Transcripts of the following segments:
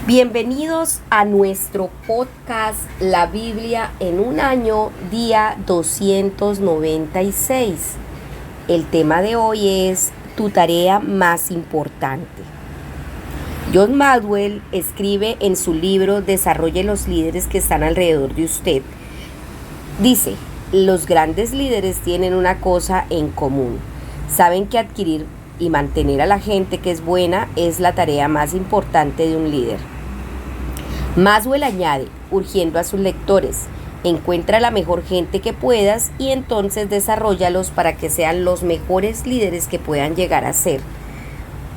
Bienvenidos a nuestro podcast La Biblia en un año, día 296. El tema de hoy es tu tarea más importante. John Maxwell escribe en su libro Desarrolle los líderes que están alrededor de usted. Dice, los grandes líderes tienen una cosa en común. Saben que adquirir y mantener a la gente que es buena es la tarea más importante de un líder. Maxwell añade, urgiendo a sus lectores, encuentra la mejor gente que puedas y entonces desarróllalos para que sean los mejores líderes que puedan llegar a ser.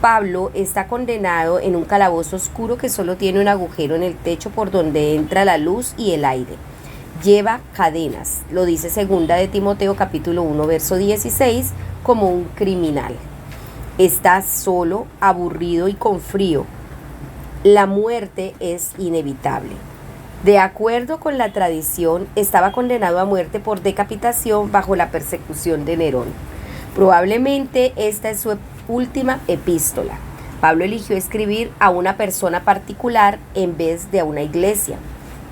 Pablo está condenado en un calabozo oscuro que solo tiene un agujero en el techo por donde entra la luz y el aire. Lleva cadenas, lo dice 2 de Timoteo capítulo 1 verso 16, como un criminal. Está solo, aburrido y con frío. La muerte es inevitable. De acuerdo con la tradición, estaba condenado a muerte por decapitación bajo la persecución de Nerón. Probablemente esta es su última epístola. Pablo eligió escribir a una persona particular en vez de a una iglesia.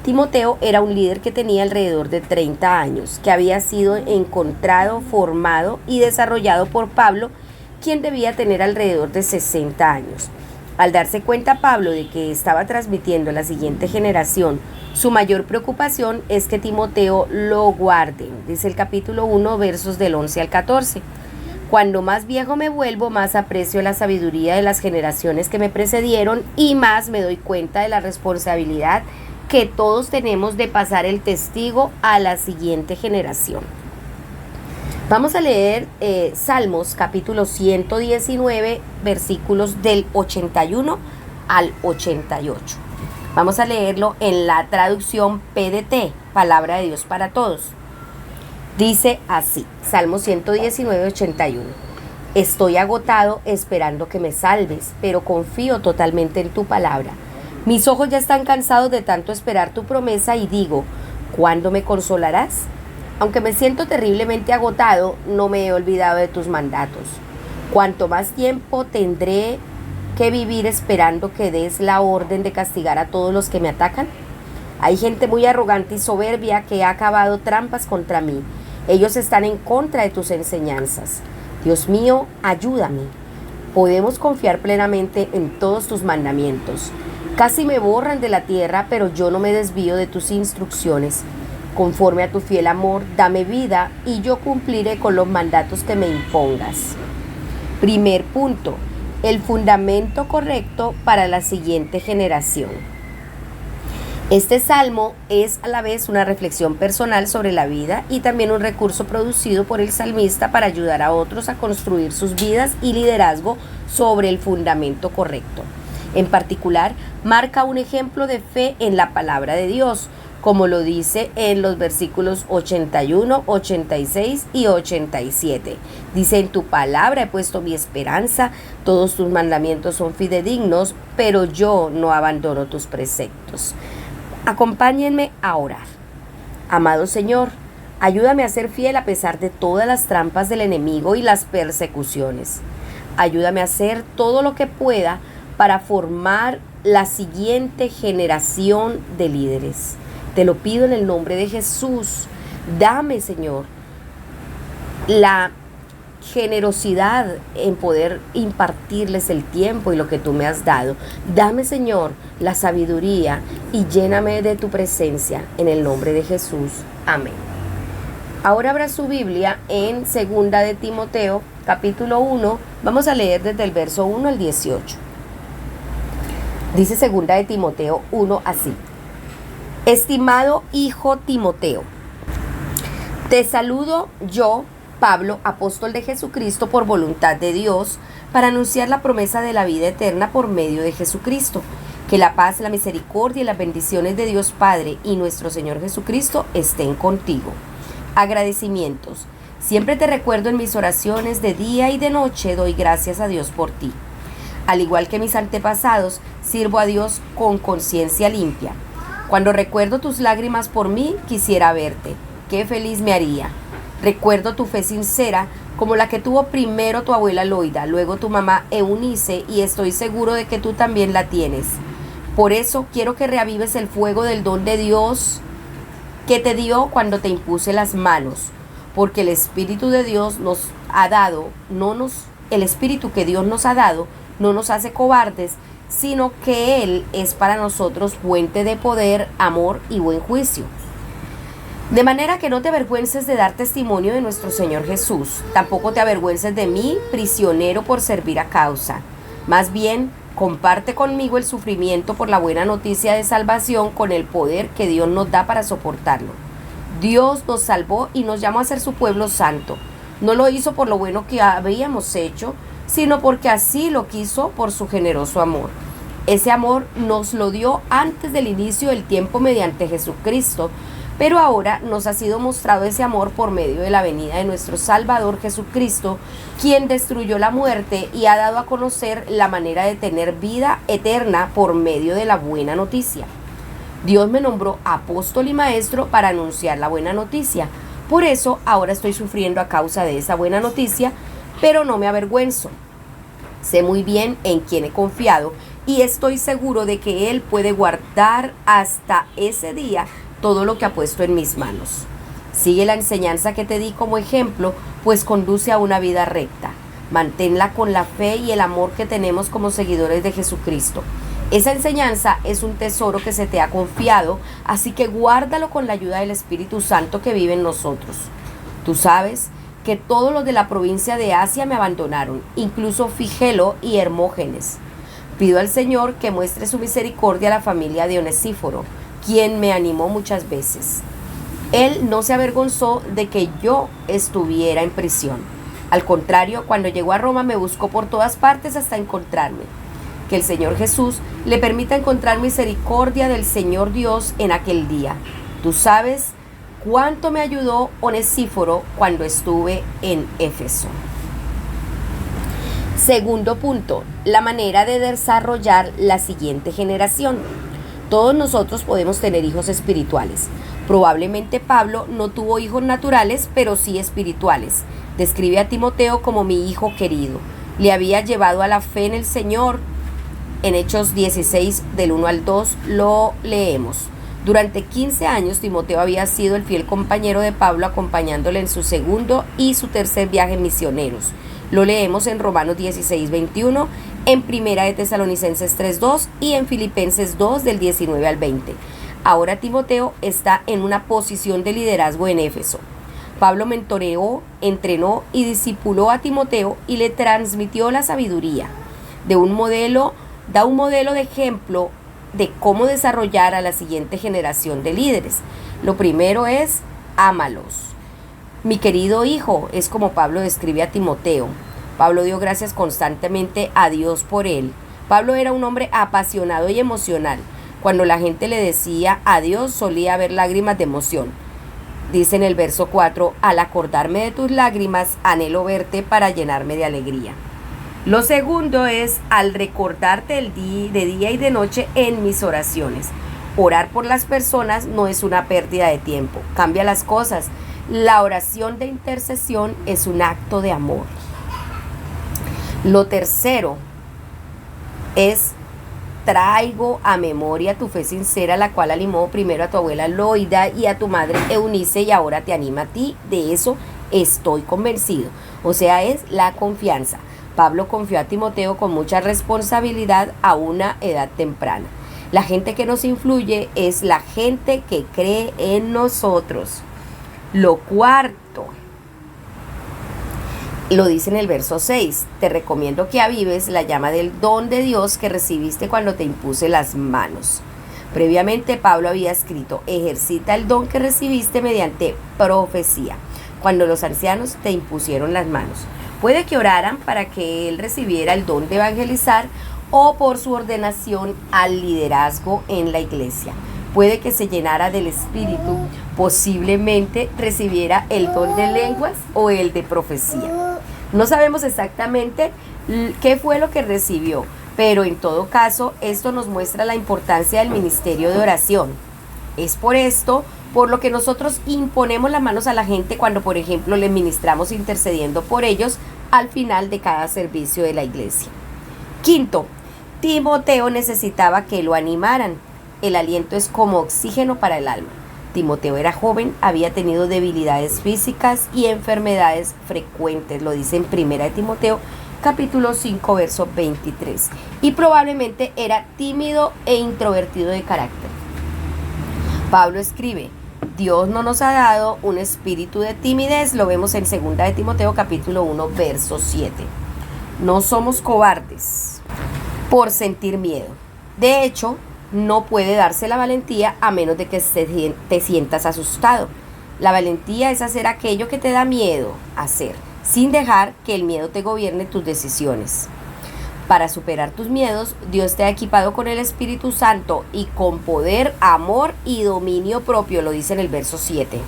Timoteo era un líder que tenía alrededor de 30 años, que había sido encontrado, formado y desarrollado por Pablo, quien debía tener alrededor de 60 años. Al darse cuenta Pablo de que estaba transmitiendo a la siguiente generación, su mayor preocupación es que Timoteo lo guarde, dice el capítulo 1, versos del 11 al 14. Cuando más viejo me vuelvo, más aprecio la sabiduría de las generaciones que me precedieron y más me doy cuenta de la responsabilidad que todos tenemos de pasar el testigo a la siguiente generación. Vamos a leer Salmos capítulo 119, versículos del 81 al 88. Vamos a leerlo en la traducción PDT, Palabra de Dios para Todos. Dice así, Salmos 119, 81. Estoy agotado esperando que me salves, pero confío totalmente en tu palabra. Mis ojos ya están cansados de tanto esperar tu promesa y digo, ¿cuándo me consolarás? Aunque me siento terriblemente agotado, no me he olvidado de tus mandatos. Cuanto más tiempo tendré que vivir esperando que des la orden de castigar a todos los que me atacan. Hay gente muy arrogante y soberbia que ha cavado trampas contra mí. Ellos están en contra de tus enseñanzas. Dios mío, ayúdame. Podemos confiar plenamente en todos tus mandamientos. Casi me borran de la tierra, pero yo no me desvío de tus instrucciones. Conforme a tu fiel amor, dame vida y yo cumpliré con los mandatos que me impongas. Primer punto, el fundamento correcto para la siguiente generación. Este salmo es a la vez una reflexión personal sobre la vida y también un recurso producido por el salmista para ayudar a otros a construir sus vidas y liderazgo sobre el fundamento correcto. En particular, marca un ejemplo de fe en la palabra de Dios, como lo dice en los versículos 81, 86 y 87. Dice, en tu palabra he puesto mi esperanza, todos tus mandamientos son fidedignos, pero yo no abandono tus preceptos. Acompáñenme a orar. Amado Señor, ayúdame a ser fiel a pesar de todas las trampas del enemigo y las persecuciones. Ayúdame a hacer todo lo que pueda para formar la siguiente generación de líderes. Te lo pido en el nombre de Jesús. Dame, Señor, la generosidad en poder impartirles el tiempo y lo que tú me has dado. Dame, Señor, la sabiduría y lléname de tu presencia en el nombre de Jesús. Amén. Ahora abra su Biblia en 2 de Timoteo, capítulo 1. Vamos a leer desde el verso 1 al 18. Dice 2 de Timoteo 1 así. Estimado hijo Timoteo, te saludo yo, Pablo, apóstol de Jesucristo por voluntad de Dios, para anunciar la promesa de la vida eterna por medio de Jesucristo. Que la paz, la misericordia y las bendiciones de Dios Padre y nuestro Señor Jesucristo estén contigo. Agradecimientos. Siempre te recuerdo en mis oraciones de día y de noche, doy gracias a Dios por ti. Al igual que mis antepasados, sirvo a Dios con conciencia limpia. Cuando recuerdo tus lágrimas por mí, quisiera verte. Qué feliz me haría. Recuerdo tu fe sincera, como la que tuvo primero tu abuela Loida, luego tu mamá Eunice, y estoy seguro de que tú también la tienes. Por eso quiero que reavives el fuego del don de Dios que te dio cuando te impuse las manos, porque el Espíritu de Dios nos ha dado, el Espíritu que Dios nos ha dado no nos hace cobardes, sino que Él es para nosotros fuente de poder, amor y buen juicio. De manera que no te avergüences de dar testimonio de nuestro Señor Jesús, tampoco te avergüences de mí, prisionero por servir a causa. Más bien, comparte conmigo el sufrimiento por la buena noticia de salvación con el poder que Dios nos da para soportarlo. Dios nos salvó y nos llamó a ser su pueblo santo. No lo hizo por lo bueno que habíamos hecho, sino porque así lo quiso por su generoso amor. Ese amor nos lo dio antes del inicio del tiempo mediante Jesucristo, pero ahora nos ha sido mostrado ese amor por medio de la venida de nuestro Salvador Jesucristo, quien destruyó la muerte y ha dado a conocer la manera de tener vida eterna por medio de la buena noticia. Dios me nombró apóstol y maestro para anunciar la buena noticia. Por eso ahora estoy sufriendo a causa de esa buena noticia, pero no me avergüenzo. Sé muy bien en quién he confiado y estoy seguro de que Él puede guardar hasta ese día todo lo que ha puesto en mis manos. Sigue la enseñanza que te di como ejemplo, pues conduce a una vida recta. Manténla con la fe y el amor que tenemos como seguidores de Jesucristo. Esa enseñanza es un tesoro que se te ha confiado, así que guárdalo con la ayuda del Espíritu Santo que vive en nosotros. Tú sabes que todos los de la provincia de Asia me abandonaron, incluso Figelo y Hermógenes. Pido al Señor que muestre su misericordia a la familia de Onesíforo, quien me animó muchas veces. Él no se avergonzó de que yo estuviera en prisión. Al contrario, cuando llegó a Roma me buscó por todas partes hasta encontrarme. Que el Señor Jesús le permita encontrar misericordia del Señor Dios en aquel día. Tú sabes cuánto me ayudó Onesíforo cuando estuve en Éfeso. Segundo punto, la manera de desarrollar la siguiente generación. Todos nosotros podemos tener hijos espirituales. Probablemente Pablo no tuvo hijos naturales, pero sí espirituales. Describe a Timoteo como mi hijo querido. Le había llevado a la fe en el Señor. En Hechos 16, del 1 al 2, lo leemos. Durante 15 años, Timoteo había sido el fiel compañero de Pablo, acompañándole en su segundo y su tercer viaje misioneros. Lo leemos en Romanos 16, 21, en Primera de Tesalonicenses 3, 2 y en Filipenses 2, del 19 al 20. Ahora Timoteo está en una posición de liderazgo en Éfeso. Pablo mentoreó, entrenó y discipuló a Timoteo y le transmitió la sabiduría. Da un modelo de ejemplo de cómo desarrollar a la siguiente generación de líderes. Lo primero es, ámalos. Mi querido hijo, es como Pablo describe a Timoteo. Pablo dio gracias constantemente a Dios por él. Pablo era un hombre apasionado y emocional. Cuando la gente le decía adiós, solía haber lágrimas de emoción. Dice en el verso 4, al acordarme de tus lágrimas, anhelo verte para llenarme de alegría. Lo segundo es al recordarte de día y de noche en mis oraciones. Orar por las personas no es una pérdida de tiempo, cambia las cosas. La oración de intercesión es un acto de amor. Lo tercero es traigo a memoria tu fe sincera, la cual animó primero a tu abuela Loida y a tu madre Eunice y ahora te anima a ti. De eso estoy convencido. O sea, es la confianza. Pablo confió a Timoteo con mucha responsabilidad a una edad temprana. La gente que nos influye es la gente que cree en nosotros. Lo cuarto, lo dice en el verso 6, te recomiendo que avives la llama del don de Dios que recibiste cuando te impuse las manos. Previamente Pablo había escrito, ejercita el don que recibiste mediante profecía, cuando los ancianos te impusieron las manos. Puede que oraran para que él recibiera el don de evangelizar o por su ordenación al liderazgo en la iglesia. Puede que se llenara del Espíritu, posiblemente recibiera el don de lenguas o el de profecía. No sabemos exactamente qué fue lo que recibió, pero en todo caso esto nos muestra la importancia del ministerio de oración. Es por esto por lo que nosotros imponemos las manos a la gente cuando, por ejemplo, le ministramos intercediendo por ellos al final de cada servicio de la iglesia. Quinto, Timoteo necesitaba que lo animaran. El aliento es como oxígeno para el alma. Timoteo era joven, había tenido debilidades físicas y enfermedades frecuentes, lo dice en 1 de Timoteo, capítulo 5, verso 23, y probablemente era tímido e introvertido de carácter. Pablo escribe: Dios no nos ha dado un espíritu de timidez, lo vemos en 2 de Timoteo, capítulo 1, verso 7. No somos cobardes por sentir miedo. De hecho, no puede darse la valentía a menos de que te sientas asustado. La valentía es hacer aquello que te da miedo hacer, sin dejar que el miedo te gobierne tus decisiones. Para superar tus miedos, Dios te ha equipado con el Espíritu Santo y con poder, amor y dominio propio, lo dice en el verso 7.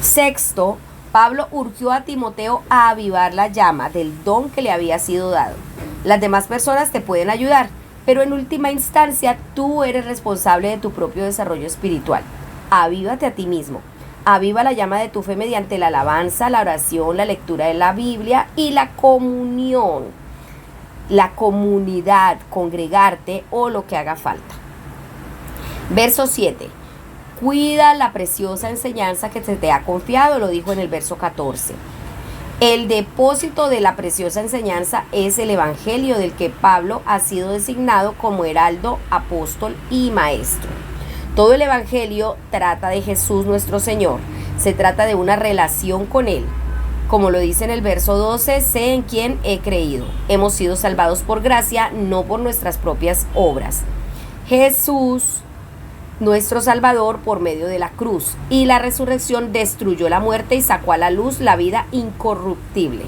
Sexto, Pablo urgió a Timoteo a avivar la llama del don que le había sido dado. Las demás personas te pueden ayudar, pero en última instancia tú eres responsable de tu propio desarrollo espiritual. Avívate a ti mismo. Aviva la llama de tu fe mediante la alabanza, la oración, la lectura de la Biblia y la comunión, la comunidad, congregarte o lo que haga falta. Verso 7. Cuida la preciosa enseñanza que se te ha confiado, lo dijo en el verso 14. El depósito de la preciosa enseñanza es el Evangelio del que Pablo ha sido designado como heraldo, apóstol y maestro. Todo el Evangelio trata de Jesús nuestro Señor. Se trata de una relación con Él. Como lo dice en el verso 12, sé en quién he creído. Hemos sido salvados por gracia, no por nuestras propias obras. Jesús, nuestro Salvador, por medio de la cruz y la resurrección, destruyó la muerte y sacó a la luz la vida incorruptible.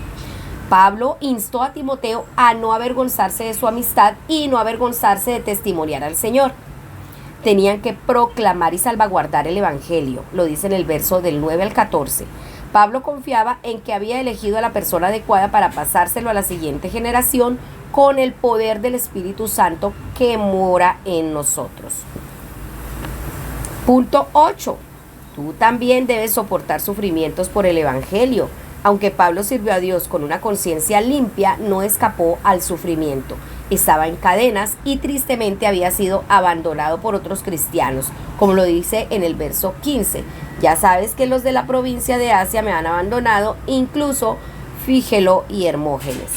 Pablo instó a Timoteo a no avergonzarse de su amistad y no avergonzarse de testimoniar al Señor. Tenían que proclamar y salvaguardar el Evangelio, lo dice en el verso del 9 al 14. Pablo confiaba en que había elegido a la persona adecuada para pasárselo a la siguiente generación con el poder del Espíritu Santo que mora en nosotros. Punto 8. Tú también debes soportar sufrimientos por el Evangelio. Aunque Pablo sirvió a Dios con una conciencia limpia, no escapó al sufrimiento. Estaba en cadenas y tristemente había sido abandonado por otros cristianos, como lo dice en el verso 15. Ya sabes que los de la provincia de Asia me han abandonado, incluso Fígelo y Hermógenes.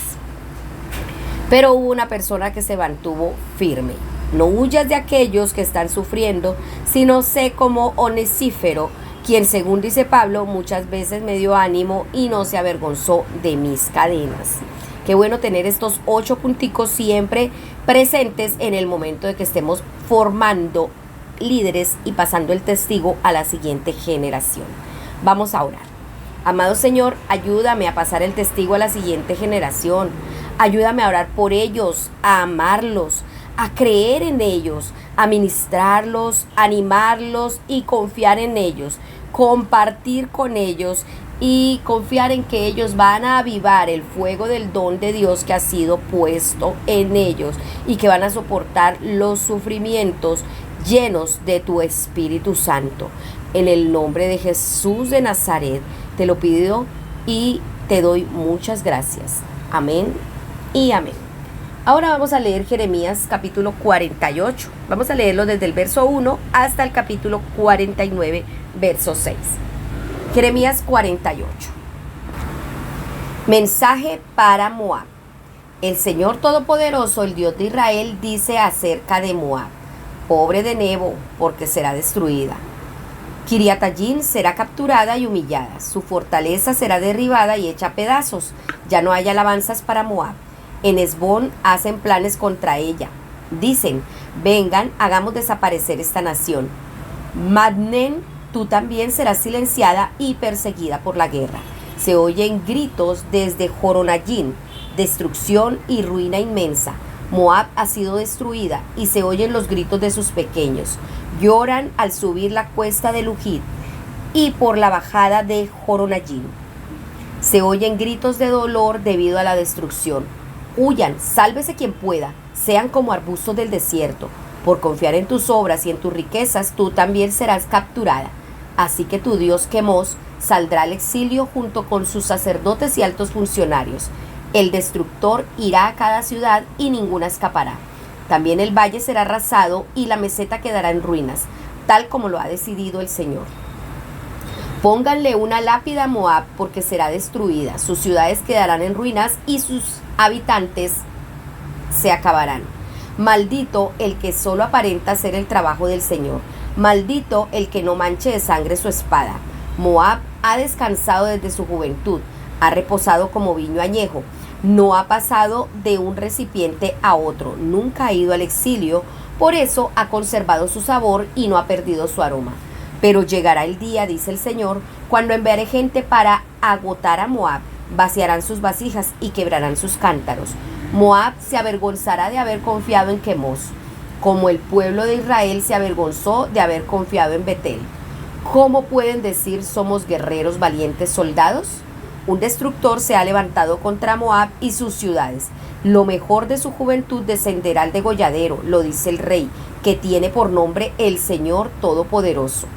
Pero hubo una persona que se mantuvo firme. No huyas de aquellos que están sufriendo, sino sé como Onesífero, quien, según dice Pablo, muchas veces me dio ánimo y no se avergonzó de mis cadenas. Qué bueno tener estos 8 punticos siempre presentes en el momento de que estemos formando líderes y pasando el testigo a la siguiente generación. Vamos a orar. Amado Señor, ayúdame a pasar el testigo a la siguiente generación. Ayúdame a orar por ellos, a amarlos, a creer en ellos, a ministrarlos, animarlos y confiar en ellos, compartir con ellos y confiar en que ellos van a avivar el fuego del don de Dios que ha sido puesto en ellos y que van a soportar los sufrimientos llenos de tu Espíritu Santo. En el nombre de Jesús de Nazaret te lo pido y te doy muchas gracias. Amén y amén. Ahora vamos a leer Jeremías capítulo 48. Vamos a leerlo desde el verso 1 hasta el capítulo 49, verso 6. Jeremías 48. Mensaje para Moab. El Señor Todopoderoso, el Dios de Israel, dice acerca de Moab: pobre de Nebo, porque será destruida. Kiriatayim será capturada y humillada. Su fortaleza será derribada y hecha a pedazos. Ya no hay alabanzas para Moab. En Hesbón hacen planes contra ella. Dicen: vengan, hagamos desaparecer esta nación. Madmen, tú también serás silenciada y perseguida por la guerra. Se oyen gritos desde Joronayim, destrucción y ruina inmensa. Moab ha sido destruida y se oyen los gritos de sus pequeños. Lloran al subir la cuesta de Lujit y por la bajada de Joronayim. Se oyen gritos de dolor debido a la destrucción. Huyan, sálvese quien pueda, sean como arbustos del desierto. Por confiar en tus obras y en tus riquezas, tú también serás capturada. Así que tu Dios Quemos saldrá al exilio junto con sus sacerdotes y altos funcionarios. El destructor irá a cada ciudad y ninguna escapará. También el valle será arrasado y la meseta quedará en ruinas, tal como lo ha decidido el Señor. Pónganle una lápida a Moab porque será destruida, sus ciudades quedarán en ruinas y sus habitantes se acabarán. Maldito el que solo aparenta hacer el trabajo del Señor, maldito el que no manche de sangre su espada. Moab ha descansado desde su juventud, ha reposado como viño añejo, no ha pasado de un recipiente a otro, nunca ha ido al exilio, por eso ha conservado su sabor y no ha perdido su aroma. Pero llegará el día, dice el Señor, cuando enviaré gente para agotar a Moab, vaciarán sus vasijas y quebrarán sus cántaros. Moab se avergonzará de haber confiado en Quemos, como el pueblo de Israel se avergonzó de haber confiado en Betel. ¿Cómo pueden decir somos guerreros valientes soldados? Un destructor se ha levantado contra Moab y sus ciudades. Lo mejor de su juventud descenderá al degolladero, lo dice el Rey, que tiene por nombre el Señor Todopoderoso.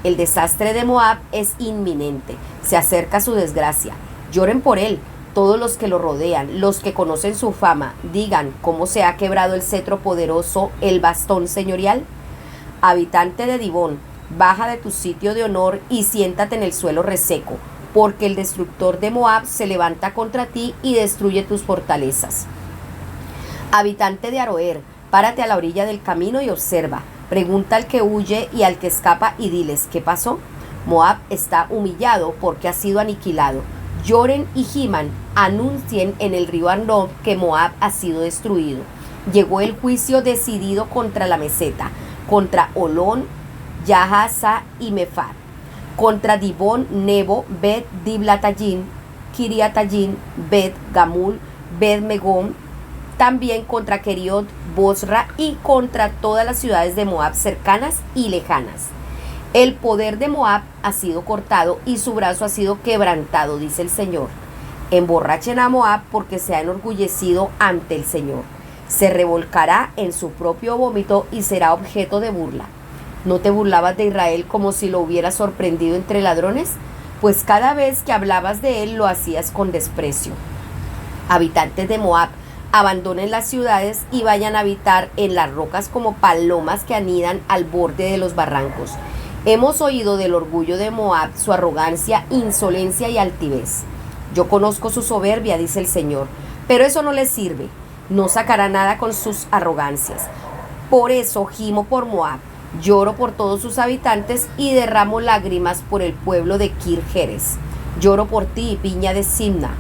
El desastre de Moab es inminente, se acerca su desgracia. Lloren por él, todos los que lo rodean, los que conocen su fama, digan cómo se ha quebrado el cetro poderoso, el bastón señorial. Habitante de Dibón, baja de tu sitio de honor y siéntate en el suelo reseco, porque el destructor de Moab se levanta contra ti y destruye tus fortalezas. Habitante de Aroer, párate a la orilla del camino y observa. Pregunta al que huye y al que escapa y diles, ¿qué pasó? Moab está humillado porque ha sido aniquilado. Lloren y giman, anuncien en el río Arnob que Moab ha sido destruido. Llegó el juicio decidido contra la meseta, contra Olón, Yahaza y Mephar, contra Dibón, Nebo, Bet Diblatayim, Kiriatayim, Bet Gamul, Bet Megón, también contra Keriot, Bosra y contra todas las ciudades de Moab cercanas y lejanas. El poder de Moab ha sido cortado y su brazo ha sido quebrantado, dice el Señor. Emborrachen a Moab porque se ha enorgullecido ante el Señor. Se revolcará en su propio vómito y será objeto de burla. ¿No te burlabas de Israel como si lo hubieras sorprendido entre ladrones? Pues cada vez que hablabas de él lo hacías con desprecio. Habitantes de Moab, abandonen las ciudades y vayan a habitar en las rocas como palomas que anidan al borde de los barrancos. Hemos oído del orgullo de Moab, su arrogancia, insolencia y altivez. Yo conozco su soberbia, dice el Señor, pero eso no les sirve. No sacará nada con sus arrogancias. Por eso gimo por Moab, lloro por todos sus habitantes y derramo lágrimas por el pueblo de Kir-Jeres. Lloro por ti, viña de Simna,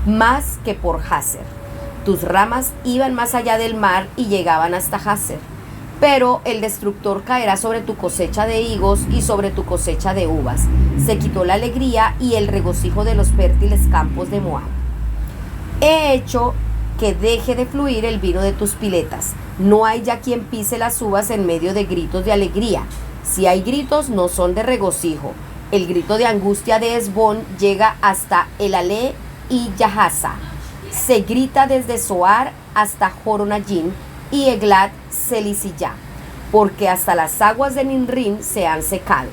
más que por Jazer. Tus ramas iban más allá del mar y llegaban hasta Jazer. Pero el destructor caerá sobre tu cosecha de higos y sobre tu cosecha de uvas. Se quitó la alegría y el regocijo de los fértiles campos de Moab. He hecho que deje de fluir el vino de tus piletas. No hay ya quien pise las uvas en medio de gritos de alegría. Si hay gritos, no son de regocijo. El grito de angustia de Hesbón llega hasta Elalé y Yahaza. Se grita desde Zoar hasta Joronayim y Eglat Selisiyá, porque hasta las aguas de Ninrim se han secado.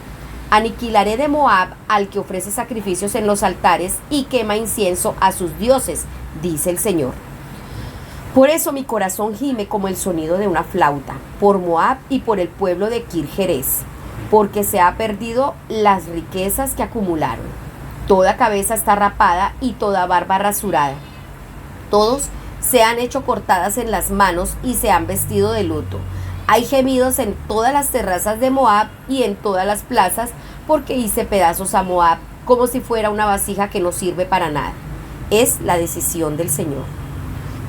Aniquilaré de Moab al que ofrece sacrificios en los altares y quema incienso a sus dioses, dice el Señor. Por eso mi corazón gime como el sonido de una flauta, por Moab y por el pueblo de Kir-Jeres, porque se ha perdido las riquezas que acumularon. Toda cabeza está rapada y toda barba rasurada. Todos se han hecho cortadas en las manos y se han vestido de luto. Hay gemidos en todas las terrazas de Moab y en todas las plazas, porque hice pedazos a Moab como si fuera una vasija que no sirve para nada. Es la decisión del Señor.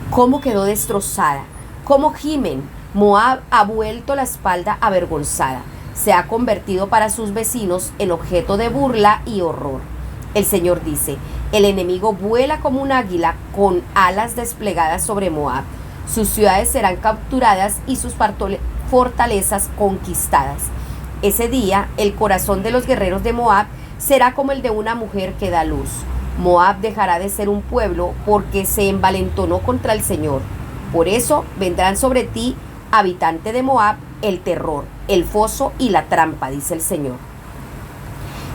¿Cómo quedó destrozada? ¿Cómo gimen? Moab ha vuelto la espalda avergonzada. Se ha convertido para sus vecinos en objeto de burla y horror. El Señor dice: el enemigo vuela como un águila con alas desplegadas sobre Moab. Sus ciudades serán capturadas y sus fortalezas conquistadas. Ese día, el corazón de los guerreros de Moab será como el de una mujer que da luz. Moab dejará de ser un pueblo porque se envalentonó contra el Señor. Por eso vendrán sobre ti, habitante de Moab, el terror, el foso y la trampa, dice el Señor.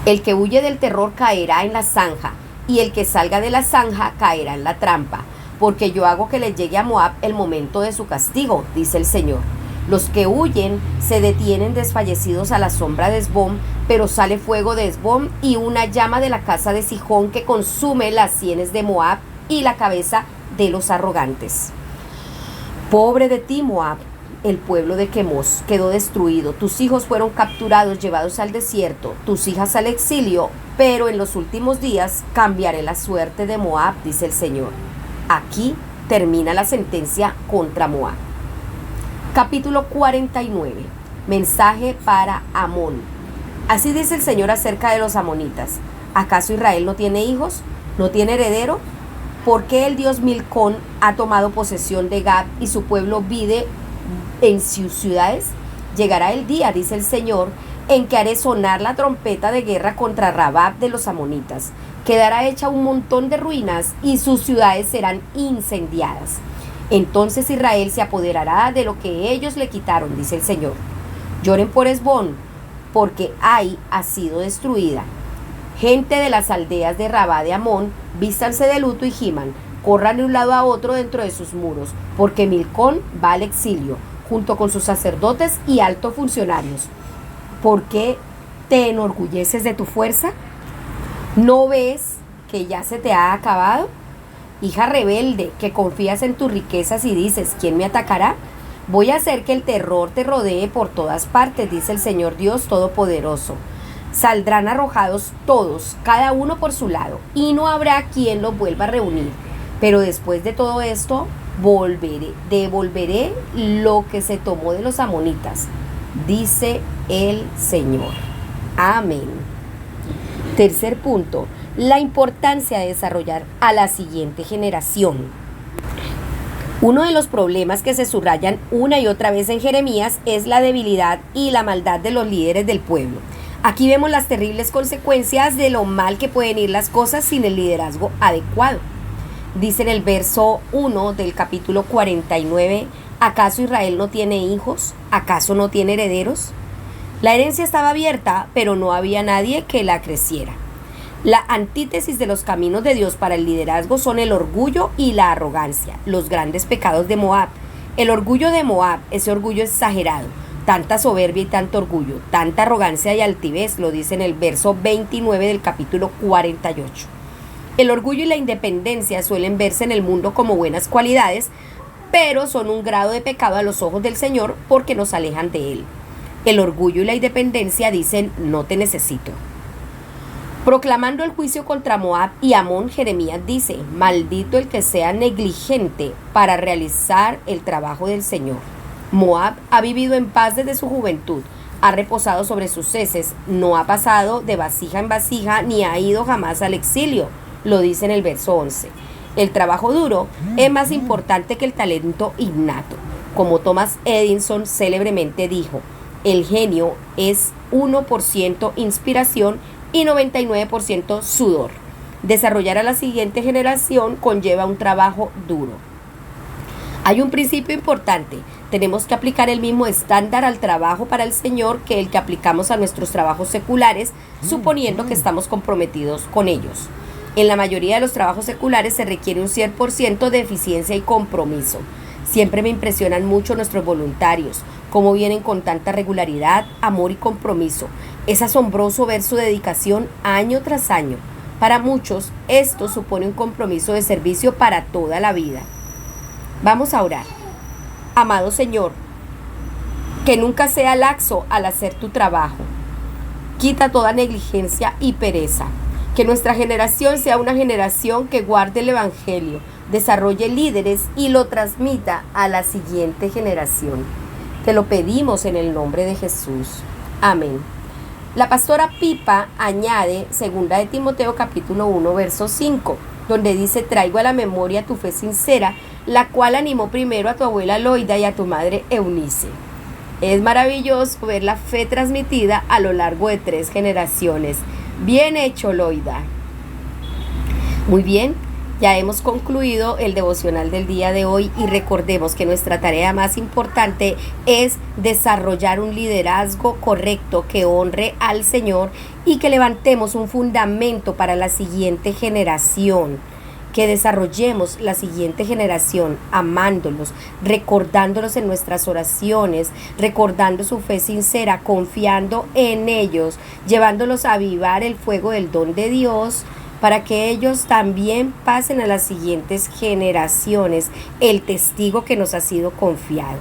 El que huye del terror caerá en la zanja, y el que salga de la zanja caerá en la trampa, porque yo hago que le llegue a Moab el momento de su castigo, dice el Señor. Los que huyen se detienen desfallecidos a la sombra de Hesbón, pero sale fuego de Hesbón y una llama de la casa de Sihón que consume las sienes de Moab y la cabeza de los arrogantes. Pobre de ti, Moab, el pueblo de Quemos quedó destruido. Tus hijos fueron capturados, llevados al desierto, tus hijas al exilio, pero en los últimos días cambiaré la suerte de Moab, dice el Señor. Aquí termina la sentencia contra Moab. Capítulo 49. Mensaje para Amón. Así dice el Señor acerca de los amonitas. ¿Acaso Israel no tiene hijos? ¿No tiene heredero? ¿Por qué el dios Milcón ha tomado posesión de Gad y su pueblo vive en sus ciudades? Llegará el día, dice el Señor, en que haré sonar la trompeta de guerra contra Rabab de los amonitas. Quedará hecha un montón de ruinas y sus ciudades serán incendiadas. Entonces Israel se apoderará de lo que ellos le quitaron, dice el Señor. Lloren por Hesbón, porque Ai ha sido destruida. Gente de las aldeas de Rabá de Amón, vístanse de luto y giman, corran de un lado a otro dentro de sus muros, porque Milcón va al exilio, junto con sus sacerdotes y altos funcionarios. ¿Por qué te enorgulleces de tu fuerza? ¿No ves que ya se te ha acabado? Hija rebelde, que confías en tus riquezas y dices, ¿quién me atacará? Voy a hacer que el terror te rodee por todas partes, dice el Señor Dios Todopoderoso. Saldrán arrojados todos, cada uno por su lado, y no habrá quien los vuelva a reunir. Pero después de todo esto, devolveré lo que se tomó de los amonitas, dice el Señor. Amén. Tercer punto. La importancia de desarrollar a la siguiente generación. Uno de los problemas que se subrayan una y otra vez en Jeremías es la debilidad y la maldad de los líderes del pueblo. Aquí vemos las terribles consecuencias de lo mal que pueden ir las cosas sin el liderazgo adecuado. Dice en el verso 1 del capítulo 49, ¿acaso Israel no tiene hijos? ¿Acaso no tiene herederos? La herencia estaba abierta, pero no había nadie que la creciera. La antítesis de los caminos de Dios para el liderazgo son el orgullo y la arrogancia, los grandes pecados de Moab. El orgullo de Moab, ese orgullo exagerado, tanta soberbia y tanto orgullo, tanta arrogancia y altivez, lo dice en el verso 29 del capítulo 48. El orgullo y la independencia suelen verse en el mundo como buenas cualidades, pero son un grado de pecado a los ojos del Señor porque nos alejan de Él. El orgullo y la independencia dicen, no te necesito. Proclamando el juicio contra Moab y Amón, Jeremías dice, maldito el que sea negligente para realizar el trabajo del Señor. Moab ha vivido en paz desde su juventud, ha reposado sobre sus heces, no ha pasado de vasija en vasija ni ha ido jamás al exilio, lo dice en el verso 11. El trabajo duro es más importante que el talento innato. Como Thomas Edison célebremente dijo, el genio es 1% inspiración y 99% sudor. Desarrollar a la siguiente generación conlleva un trabajo duro. Hay un principio importante. Tenemos que aplicar el mismo estándar al trabajo para el Señor que el que aplicamos a nuestros trabajos seculares, suponiendo que estamos comprometidos con ellos. En la mayoría de los trabajos seculares se requiere un 100% de eficiencia y compromiso. Siempre me impresionan mucho nuestros voluntarios, cómo vienen con tanta regularidad, amor y compromiso. Es asombroso ver su dedicación año tras año. Para muchos, esto supone un compromiso de servicio para toda la vida. Vamos a orar. Amado Señor, que nunca sea laxo al hacer tu trabajo. Quita toda negligencia y pereza. Que nuestra generación sea una generación que guarde el Evangelio, desarrolle líderes y lo transmita a la siguiente generación. Te lo pedimos en el nombre de Jesús. Amén. La pastora Pipa añade 2 de Timoteo capítulo 1 verso 5, donde dice, traigo a la memoria tu fe sincera, la cual animó primero a tu abuela Loida y a tu madre Eunice. Es maravilloso ver la fe transmitida a lo largo de 3 generaciones. Bien hecho, Loida. Muy bien, Ya hemos concluido el devocional del día de hoy y recordemos que nuestra tarea más importante es desarrollar un liderazgo correcto que honre al Señor y que levantemos un fundamento para la siguiente generación. Que desarrollemos la siguiente generación amándolos, recordándolos en nuestras oraciones, recordando su fe sincera, confiando en ellos, llevándolos a avivar el fuego del don de Dios para que ellos también pasen a las siguientes generaciones el testigo que nos ha sido confiado.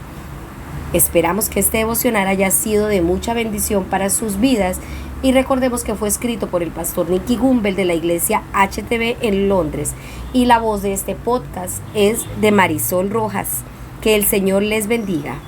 Esperamos que este devocional haya sido de mucha bendición para sus vidas y recordemos que fue escrito por el pastor Nicky Gumbel de la iglesia HTB en Londres y la voz de este podcast es de Marisol Rojas. Que el Señor les bendiga.